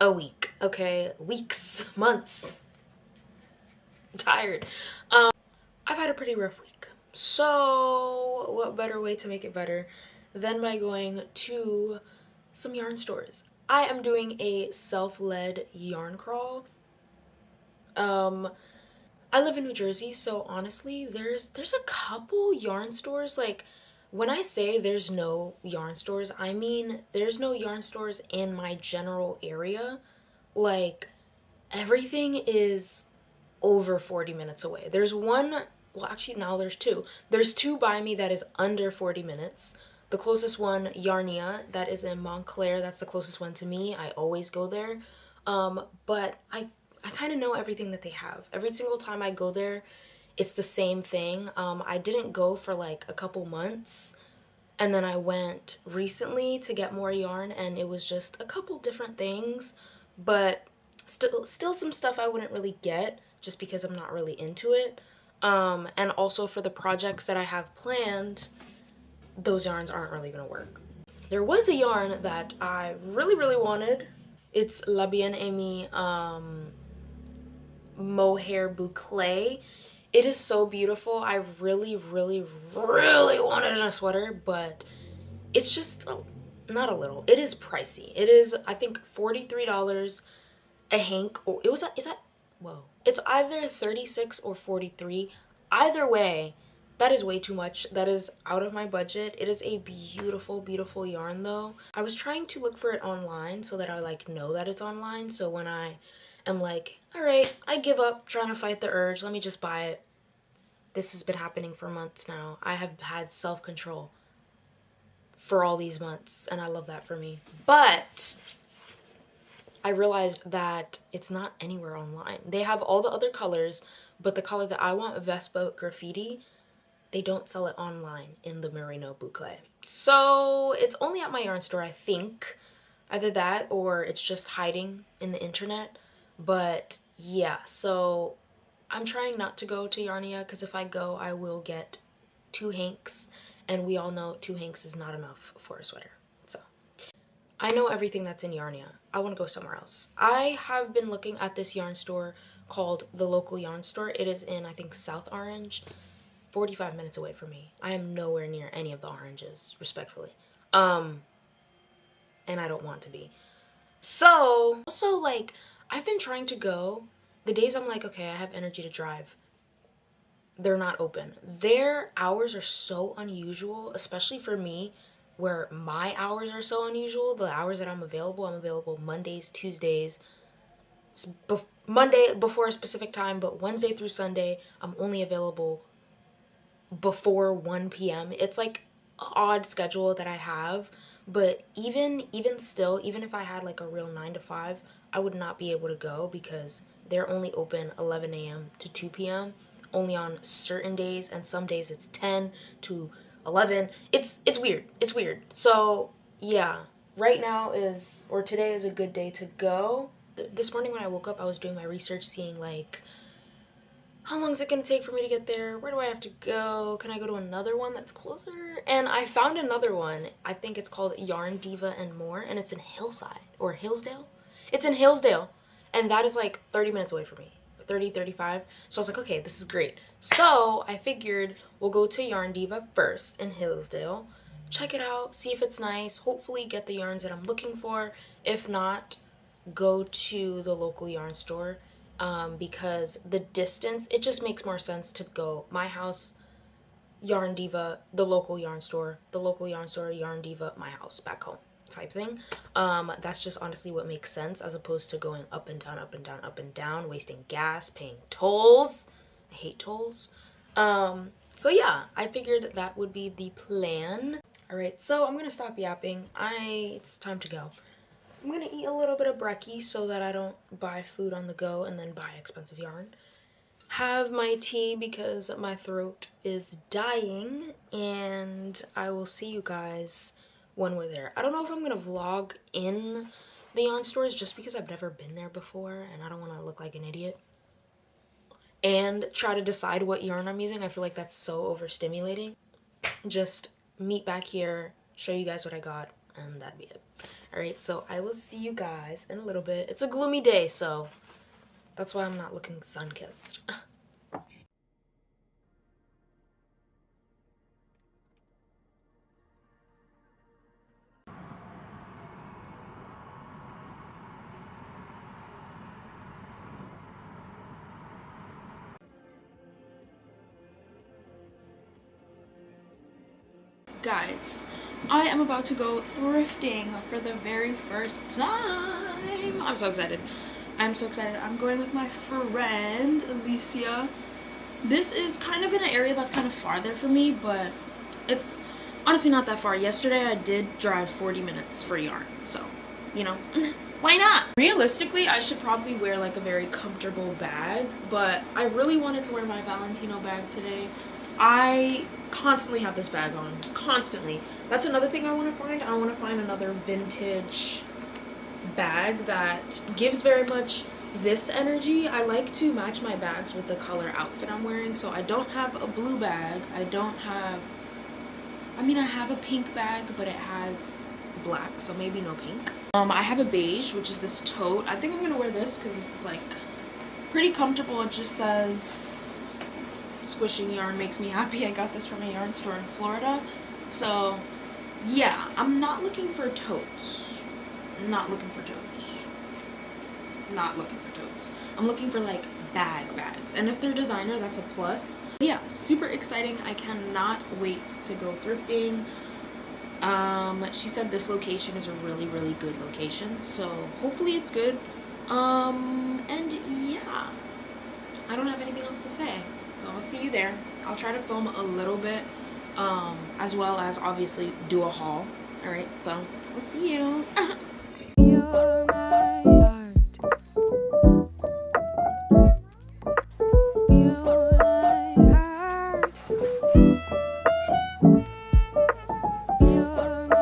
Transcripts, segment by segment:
A week, okay? Weeks, months. I'm tired. I've had a pretty rough week. So what better way to make it better than by going to some yarn stores? I am doing a self-led yarn crawl. I live in New Jersey, so honestly, there's a couple yarn stores. Like, when I say there's no yarn stores, I mean there's no yarn stores in my general area. Like, everything is over 40 minutes away. There's one, well, actually now there's two. There's two by me that is under 40 minutes. The closest one, Yarnia, that is in Montclair. That's the closest one to me. I always go there. But I kind of know everything that they have. Every single time I go there, it's the same thing. I didn't go for like a couple months, and then I went recently to get more yarn, and it was just a couple different things, but still some stuff I wouldn't really get just because I'm not really into it. And also for the projects that I have planned, those yarns aren't really gonna work. There was a yarn that I really, really wanted. It's La Bien Aimée mohair boucle. It is so beautiful. I really, really, really wanted it in a sweater, but it's just not a little. It is pricey. It is, I think, $43 a hank. Or it was, is that, whoa. It's either 36 or 43. Either way, that is way too much. That is out of my budget. It is a beautiful, beautiful yarn though. I was trying to look for it online so that I like know that it's online. So when I am like, all right, I give up trying to fight the urge. Let me just buy it. This has been happening for months now. I have had self-control for all these months, and I love that for me. But I realized that it's not anywhere online. They have all the other colors, but the color that I want, Vespa Graffiti, they don't sell it online in the merino boucle. So it's only at my yarn store, I think. Either that or it's just hiding in the internet. But yeah, so I'm trying not to go to Yarnia because if I go, I will get 2 hanks. And we all know 2 hanks is not enough for a sweater. So I know everything that's in Yarnia. I want to go somewhere else. I have been looking at this yarn store called The Local Yarn Store. It is in, I think, South Orange. 45 minutes away from me. I am nowhere near any of the oranges, respectfully. And I don't want to be. So, also, like, I've been trying to go. The days I'm like, okay, I have energy to drive, they're not open. Their hours are so unusual, especially for me, where my hours are so unusual. The hours that I'm available Mondays, Tuesdays, Monday before a specific time, but Wednesday through Sunday, I'm only available before 1 p.m. It's like an odd schedule that I have, but even still, even if I had like a real 9 to 5, I would not be able to go because they're only open 11 a.m. to 2 p.m. only on certain days, and some days it's 10 to 11. It's weird. It's weird. So yeah, right now today is a good day to go. This morning when I woke up, I was doing my research, seeing like, how long is it gonna take for me to get there? Where do I have to go? Can I go to another one that's closer? And I found another one. I think it's called Yarn Diva and More, and it's in Hillside or Hillsdale. It's in Hillsdale, and that is like 30 minutes away from me. 30, 35. So I was like, okay, this is great. So I figured we'll go to Yarn Diva first in Hillsdale, check it out, see if it's nice, hopefully get the yarns that I'm looking for. If not, go to the local yarn store. Because the distance, it just makes more sense to go my house, Yarn Diva, the local yarn store, Yarn Diva, my house, back home type thing. That's just honestly what makes sense, as opposed to going up and down, up and down, up and down, wasting gas, paying tolls. I hate tolls. So yeah, I figured that would be the plan. All right, so I'm gonna stop yapping. It's time to go. I'm gonna eat a little bit of brekkie so that I don't buy food on the go and then buy expensive yarn. Have my tea because my throat is dying, and I will see you guys when we're there. I don't know if I'm gonna vlog in the yarn stores just because I've never been there before and I don't want to look like an idiot and try to decide what yarn I'm using. I feel like that's so overstimulating. Just meet back here, show you guys what I got, and that'd be it. Alright, so I will see you guys in a little bit. It's a gloomy day, so that's why I'm not looking sun-kissed. Guys, I am about to go thrifting for the very first time. I'm so excited. I'm so excited. I'm going with my friend, Alicia. This is kind of in an area that's kind of farther for me, but it's honestly not that far. Yesterday I did drive 40 minutes for yarn, so, you know, why not? Realistically, I should probably wear like a very comfortable bag, but I really wanted to wear my Valentino bag today. I constantly have this bag on, constantly. That's another thing I want to find. I want to find another vintage bag that gives very much this energy. I like to match my bags with the color outfit I'm wearing. So I don't have a blue bag. I don't have, I mean, I have a pink bag, but it has black, so maybe no pink. I have a beige, which is this tote. I think I'm gonna wear this because this is like pretty comfortable. It just says squishing yarn makes me happy. I got this from a yarn store in Florida. So yeah, I'm not looking for totes. Not looking for totes. Not looking for totes. I'm looking for like bags. And if they're designer, that's a plus. But yeah, super exciting. I cannot wait to go thrifting. She said this location is a really, really good location. So hopefully it's good. And yeah, I don't have anything else to say. So I'll see you there. I'll try to film a little bit, as well as obviously do a haul. All right, so I'll see you. You're my heart. You're my heart. You're my...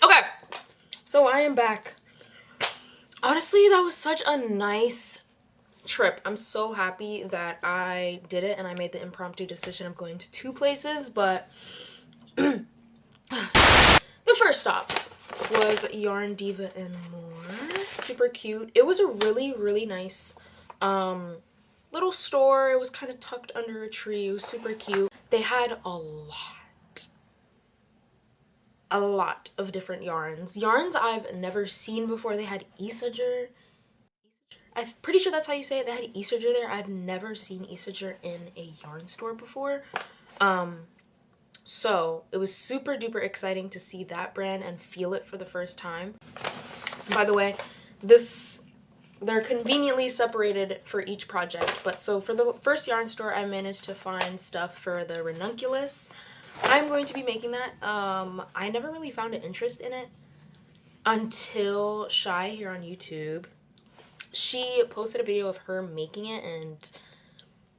Okay, so I am back. Honestly, that was such a nice trip. I'm so happy that I did it and I made the impromptu decision of going to 2 places, but the first stop was Yarn Diva and More. Super cute. It was a really, really nice little store. It was kind of tucked under a tree. It was super cute. They had a lot of different yarns I've never seen before. They had Isager. I'm pretty sure that's how you say it. They had Isager there. I've never seen Isager in a yarn store before. So it was super duper exciting to see that brand and feel it for the first time. By the way, they're conveniently separated for each project. But so for the first yarn store, I managed to find stuff for the ranunculus. I'm going to be making that. I never really found an interest in it until Shy here on YouTube. She posted a video of her making it, and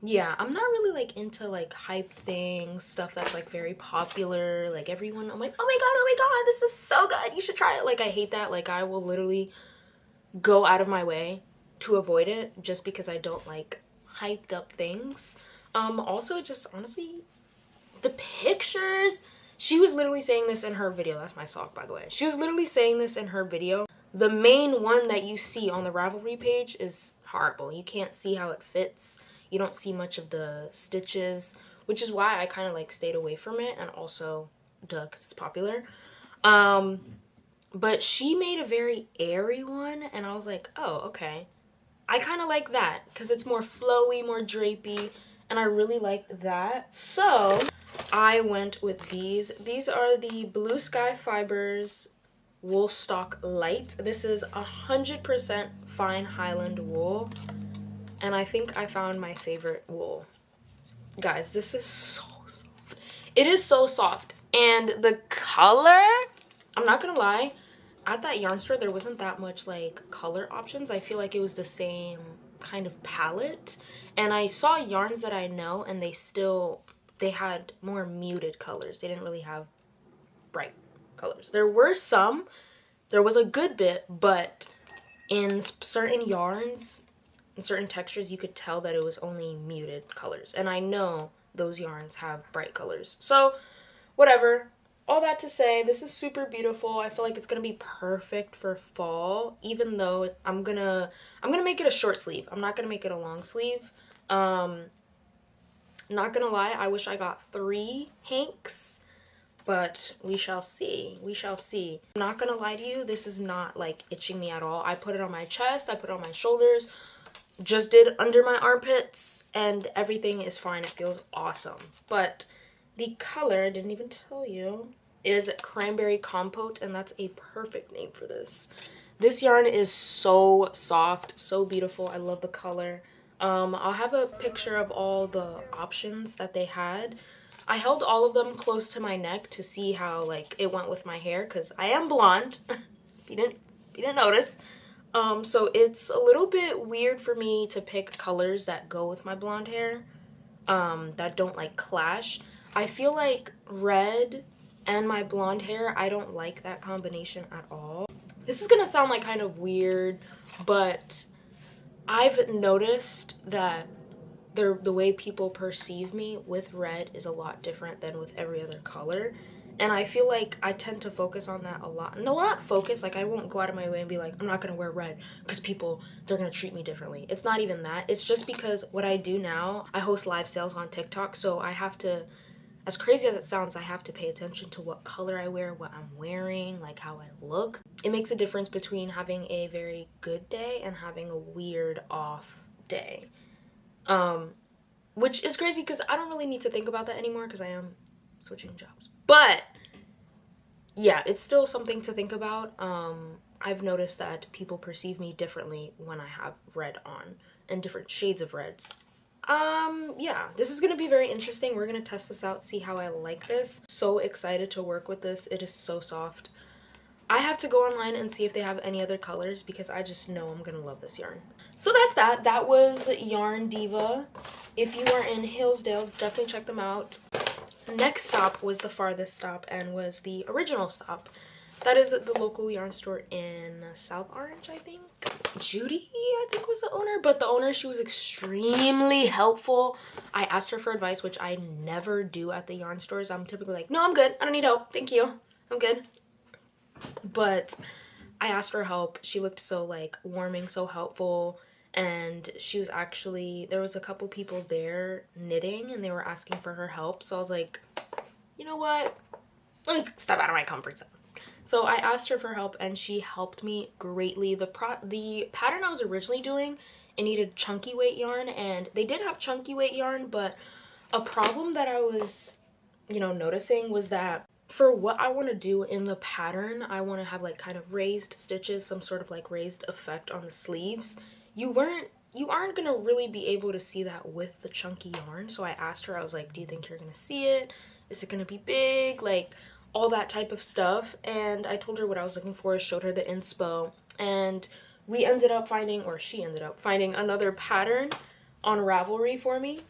yeah, I'm not really like into like hype things, stuff that's like very popular, like everyone, I'm like, oh my god, this is so good, you should try it. Like I hate that. Like I will literally go out of my way to avoid it just because I don't like hyped up things. Also just honestly, the pictures, she was literally saying this in her video. That's my sock, by the way. She was literally saying this in her video. The main one that you see on the Ravelry page is horrible. You can't see how it fits. You don't see much of the stitches, which is why I kind of like stayed away from it, and also, duh, because it's popular. But she made a very airy one, and I was like, oh, okay. I kind of like that because it's more flowy, more drapey, and I really like that. So I went with these. These are the Blue Sky Fibers Wool Stock Light. This is 100% fine Highland wool, and I think I found my favorite wool. Guys, this is so soft. It is so soft, and the color, I'm not gonna lie, at that yarn store there wasn't that much like color options. I feel like it was the same kind of palette, and I saw yarns that I know and they had more muted colors. They didn't really have bright colors. There was a good bit, but in certain yarns, in certain textures, you could tell that it was only muted colors. And I know those yarns have bright colors. So, whatever. All that to say, this is super beautiful. I feel like it's gonna be perfect for fall, even though I'm gonna make it a short sleeve. I'm not gonna make it a long sleeve. Not gonna lie, I wish I got 3 hanks, but we shall see. We shall see. I'm not gonna lie to you, this is not like itching me at all. I put it on my chest, I put it on my shoulders, just did under my armpits, and everything is fine. It feels awesome. But the color, I didn't even tell you, is Cranberry Compote, and that's a perfect name for this. This yarn is so soft, so beautiful. I love the color. I'll have a picture of all the options that they had. I held all of them close to my neck to see how like it went with my hair, because I am blonde. if you didn't notice. So it's a little bit weird for me to pick colors that go with my blonde hair. that don't like clash. I feel like red and my blonde hair, I don't like that combination at all. This is gonna sound like kind of weird, but I've noticed that the way people perceive me with red is a lot different than with every other color. And I feel like I tend to focus on that a lot. No, not focus. Like, I won't go out of my way and be like, I'm not going to wear red because people, they're going to treat me differently. It's not even that. It's just because what I do now, I host live sales on TikTok. So I have to, as crazy as it sounds, I have to pay attention to what color I wear, what I'm wearing, like how I look. It makes a difference between having a very good day and having a weird off day. Which is crazy because I don't really need to think about that anymore because I am switching jobs. But yeah, it's still something to think about. I've noticed that people perceive me differently when I have red on and different shades of red. Yeah, this is gonna be very interesting. We're gonna test this out, see how I like this. So excited to work with this. It is so soft. I have to go online and see if they have any other colors because I just know I'm gonna love this yarn. So that's that. That was Yarn Diva. If you are in Hillsdale, definitely check them out. Next stop was the farthest stop and was the original stop. That is the local yarn store in South Orange, I think. Judy, I think, was the owner. But the owner, she was extremely helpful. I asked her for advice, which I never do at the yarn stores. I'm typically like, no, I'm good. I don't need help. Thank you. I'm good. But I asked for help. She looked so, like, warming, so helpful. And she was actually, there was a couple people there knitting and they were asking for her help. So I was like, you know what? Let me step out of my comfort zone. So I asked her for help and she helped me greatly. The pattern I was originally doing, it needed chunky weight yarn, and they did have chunky weight yarn, but a problem that I was, noticing was that for what I want to do in the pattern, I want to have like kind of raised stitches, some sort of like raised effect on the sleeves. You aren't gonna really be able to see that with the chunky yarn. So I asked her, I was like, do you think you're gonna see it? Is it gonna be big? Like, all that type of stuff. And I told her what I was looking for, showed her the inspo, and she ended up finding another pattern on Ravelry for me.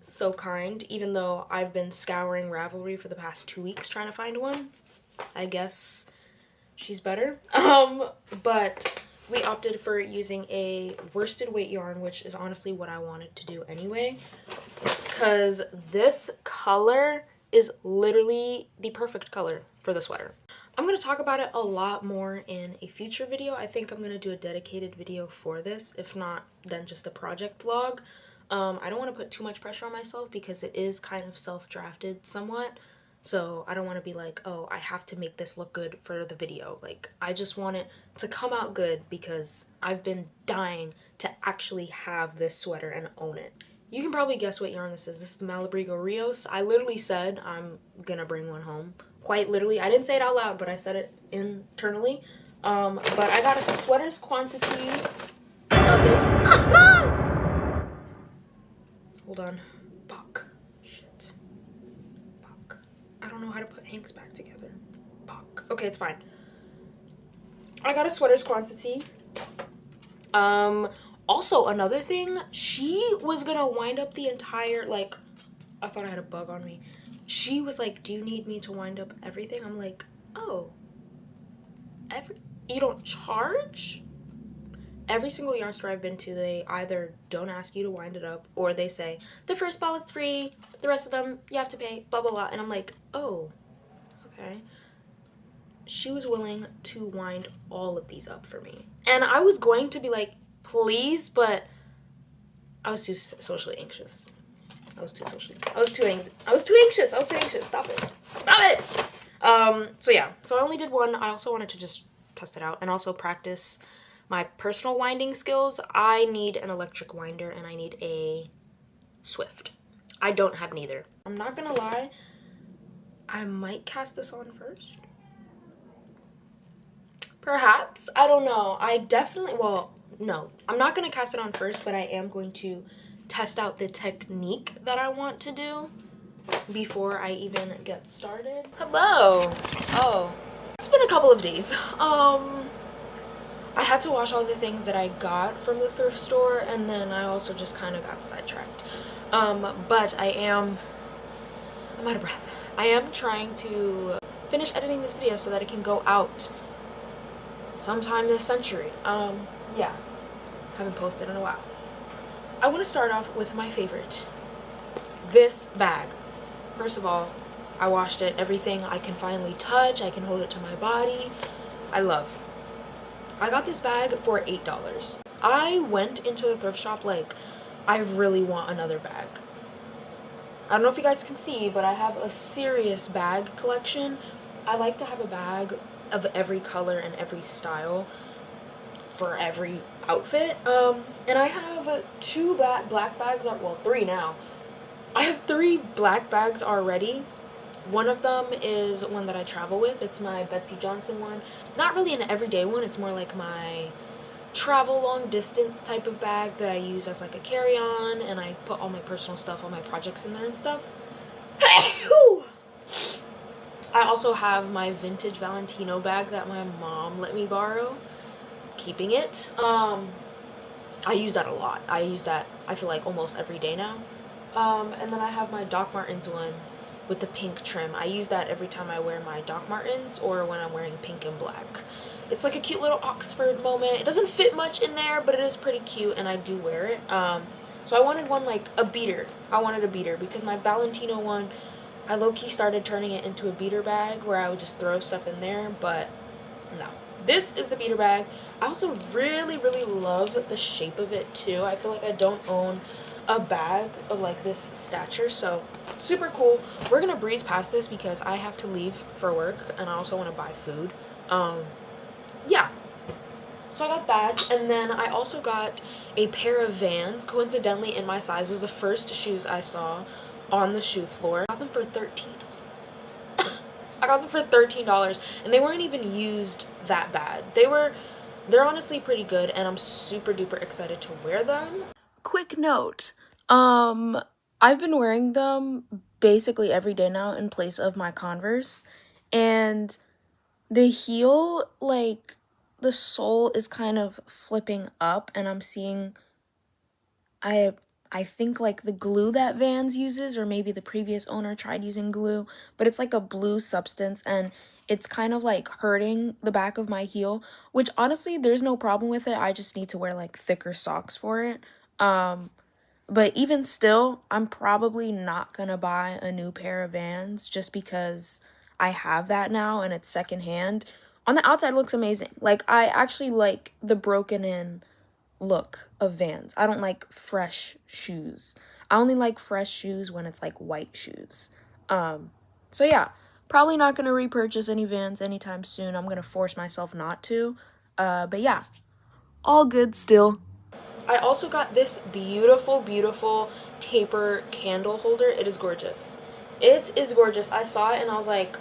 So kind, even though I've been scouring Ravelry for the past 2 weeks trying to find one. I guess she's better. But we opted for using a worsted weight yarn, which is honestly what I wanted to do anyway, because this color is literally the perfect color for the sweater. I'm going to talk about it a lot more in a future video. I think I'm going to do a dedicated video for this, if not then just a project vlog. I don't want to put too much pressure on myself because it is kind of self-drafted somewhat. So I don't want to be like, oh, I have to make this look good for the video. Like, I just want it to come out good because I've been dying to actually have this sweater and own it. You can probably guess what yarn this is. This is the Malabrigo Rios. I literally said I'm gonna bring one home. Quite literally. I didn't say it out loud, but I said it internally. But I got a sweater's quantity of it. Hold on. Fuck. Shit. Fuck. I don't know how to put hanks back together. Fuck. Okay, it's fine. I got a sweater's quantity. Also, another thing, she was gonna wind up the entire, like, I thought I had a bug on me. She was like, do you need me to wind up everything? I'm like, oh, you don't charge? Every single yarn store I've been to, they either don't ask you to wind it up, or they say, the first ball is free, the rest of them, you have to pay, blah, blah, blah. And I'm like, oh, okay. She was willing to wind all of these up for me. And I was going to be like, please, but I was too socially anxious. I was too anxious. Stop it. So yeah. So I only did one. I also wanted to just test it out and also practice my personal winding skills. I need an electric winder and I need a Swift. I don't have neither. I'm not gonna lie. I might cast this on first. Perhaps. I don't know. No, I'm not going to cast it on first, but I am going to test out the technique that I want to do before I even get started. Hello. Oh, it's been a couple of days. I had to wash all the things that I got from the thrift store, and then I also just kind of got sidetracked. But I'm out of breath. I am trying to finish editing this video so that it can go out sometime this century. Yeah, haven't posted in a while. I want to start off with my favorite, this bag. First of all, I washed it. Everything I can finally touch, I can hold it to my body. I love. I got this bag for $8. I went into the thrift shop like, I really want another bag. I don't know if you guys can see, but I have a serious bag collection. I like to have a bag of every color and every style for every outfit. And I have two black bags, well, three now. I have 3 black bags already. One of them is one that I travel with. It's my Betsy Johnson one. It's not really an everyday one. It's more like my travel long distance type of bag that I use as like a carry-on, and I put all my personal stuff, all my projects in there and stuff. I also have my vintage Valentino bag that my mom let me borrow. Keeping it. I use that a lot. I use that, I feel like, almost every day now. And then I have my Doc Martens one with the pink trim. I use that every time I wear my Doc Martens or when I'm wearing pink and black. It's like a cute little Oxford moment. It doesn't fit much in there, but it is pretty cute, and I do wear it. So I wanted one like a beater. I wanted a beater because my Valentino one, I low-key started turning it into a beater bag where I would just throw stuff in there, but no. This is the beater bag. I also really, really love the shape of it too. I feel like I don't own a bag of like this stature, so super cool. We're gonna breeze past this because I have to leave for work and I also want to buy food. Yeah, so I got that, and then I also got a pair of Vans, coincidentally in my size. It was the first shoes I saw on the shoe floor. I got them for $13. I got them for $13, and they weren't even used that bad. They're honestly pretty good, and I'm super duper excited to wear them. Quick note, I've been wearing them basically every day now in place of my Converse, and the heel, like, the sole is kind of flipping up, and I'm seeing, I think, like, the glue that Vans uses, or maybe the previous owner tried using glue, but it's like a blue substance, and it's kind of, like, hurting the back of my heel, which, honestly, there's no problem with it. I just need to wear, like, thicker socks for it. But even still, I'm probably not gonna buy a new pair of Vans just because I have that now and it's secondhand. On the outside, it looks amazing. Like, I actually like the broken in look of Vans. I don't like fresh shoes. I only like fresh shoes when it's like white shoes. So yeah, probably not gonna repurchase any Vans anytime soon. I'm gonna force myself not to. But yeah, all good still. I also got this beautiful, beautiful taper candle holder. It is gorgeous. It is gorgeous. I saw it and I was like,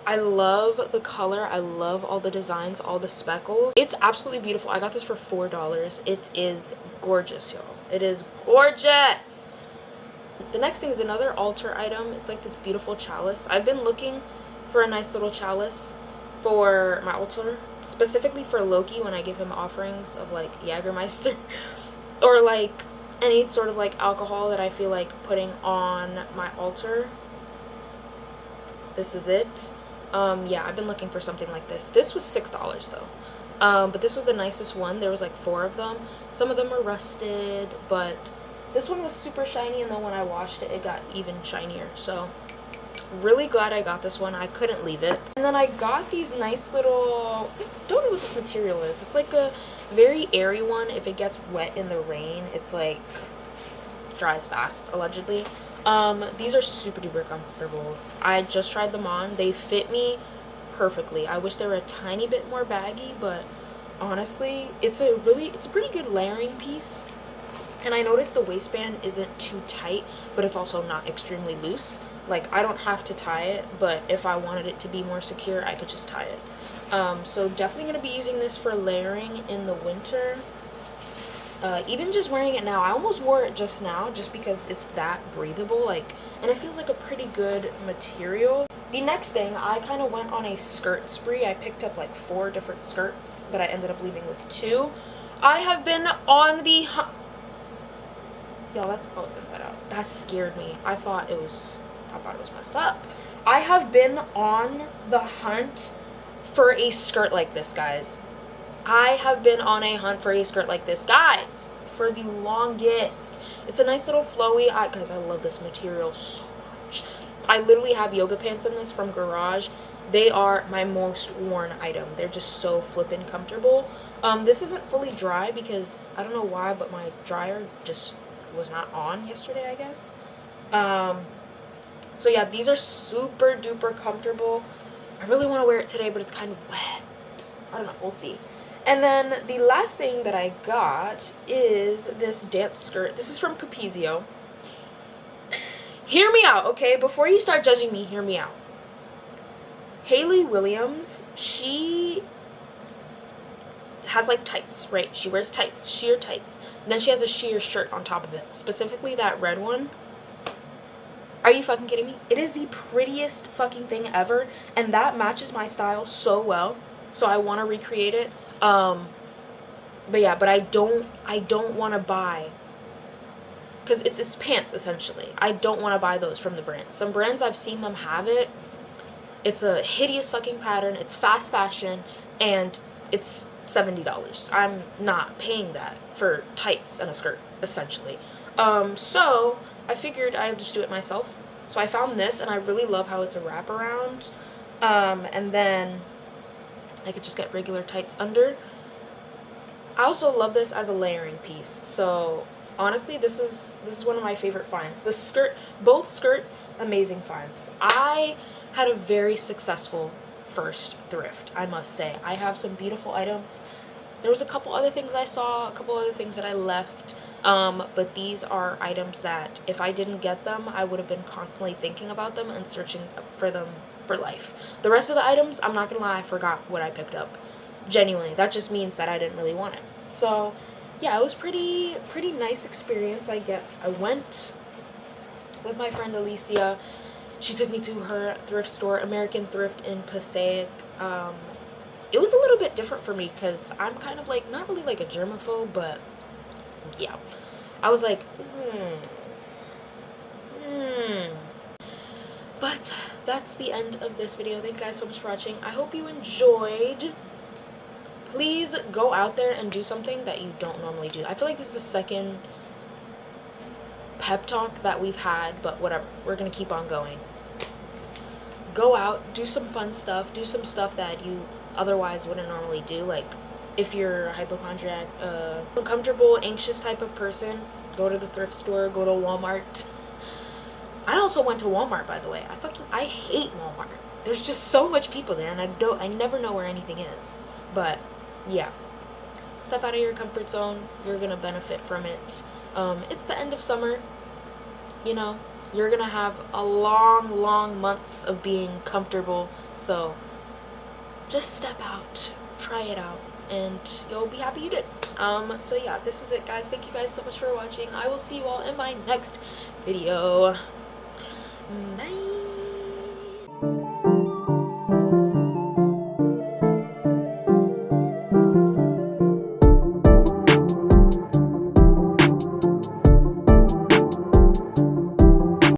I love the color. I love all the designs, all the speckles. It's absolutely beautiful. I got this for $4. It is gorgeous, y'all. It is gorgeous. The next thing is another altar item. It's like this beautiful chalice. I've been looking for a nice little chalice for my altar, specifically for Loki when I give him offerings of like Jägermeister or like any sort of like alcohol that I feel like putting on my altar. This is it. Yeah, I've been looking for something like this. This was $6 though. But this was the nicest one. There was like 4 of them. Some of them were rusted, but this one was super shiny, and then when I washed it, it got even shinier. So really glad I got this one. I couldn't leave it. And then I got these nice little, I don't know what this material is. It's like a very airy one. If it gets wet in the rain, it's like dries fast, allegedly. These are super duper comfortable. I just tried them on. They fit me perfectly. I wish they were a tiny bit more baggy, but honestly, it's a pretty good layering piece. And I noticed the waistband isn't too tight, but it's also not extremely loose. Like, I don't have to tie it, but if I wanted it to be more secure, I could just tie it. So definitely going to be using this for layering in the winter. Even just wearing it now, I almost wore it just now just because it's that breathable, like, and it feels like a pretty good material. The next thing, I kind of went on a skirt spree. I picked up like 4 different skirts, but I ended up leaving with 2. I have been on the Yo, that's, oh, it's inside out. That scared me. I thought it was messed up. I have been on the hunt for a skirt like this, guys. I have been on a hunt for a skirt like this, guys, for the longest. It's a nice little flowy, guys, I love this material so much. I literally have yoga pants in this from Garage. They are my most worn item. They're just so flippin' comfortable. This isn't fully dry because I don't know why, but my dryer just was not on yesterday, I guess. So yeah, these are super duper comfortable. I really want to wear it today, but it's kind of wet. I don't know, we'll see. And then the last thing that I got is this dance skirt. This is from Capezio. Hear me out, okay? Before you start judging me, hear me out. Hayley Williams, she has like tights, right? She wears tights, sheer tights. And then she has a sheer shirt on top of it. Specifically that red one. Are you fucking kidding me? It is the prettiest fucking thing ever. And that matches my style so well. So I want to recreate it. But yeah, but I don't want to buy, because it's pants essentially. I don't want to buy those from the brands. Some brands I've seen them have it. It's a hideous fucking pattern. It's fast fashion, and it's $70. I'm not paying that for tights and a skirt, essentially. So I figured I'd just do it myself. So I found this, and I really love how it's a wraparound. And then I could just get regular tights under. I also love this as a layering piece. So honestly, this is one of my favorite finds. The skirt, both skirts, amazing finds. I had a very successful first thrift, I must say. I have some beautiful items. There was a couple other things I saw, a couple other things that I left. But these are items that if I didn't get them, I would have been constantly thinking about them and searching for them for life. The rest of the items, I'm not gonna lie, I forgot what I picked up. Genuinely, that just means that I didn't really want it. So yeah, it was pretty nice experience. I went with my friend Alicia. She took me to her thrift store, American Thrift in Passaic. It was a little bit different for me because I'm kind of like, not really like a germaphobe, but yeah. I was like, But that's the end of this video. Thank you guys so much for watching. I hope you enjoyed. Please go out there and do something that you don't normally do. I feel like this is the second pep talk that we've had, but whatever. We're going to keep on going. Go out, do some fun stuff, do some stuff that you otherwise wouldn't normally do. Like, if you're a hypochondriac, uncomfortable, anxious type of person, go to the thrift store, go to Walmart. I also went to Walmart, by the way. I hate Walmart. There's just so much people there, and I never know where anything is. But yeah, step out of your comfort zone. You're gonna benefit from it. It's the end of summer. You know, you're gonna have a long months of being comfortable. So just step out, try it out, and you'll be happy you did. So yeah, this is it, guys. Thank you guys so much for watching. I will see you all in my next video. Bye.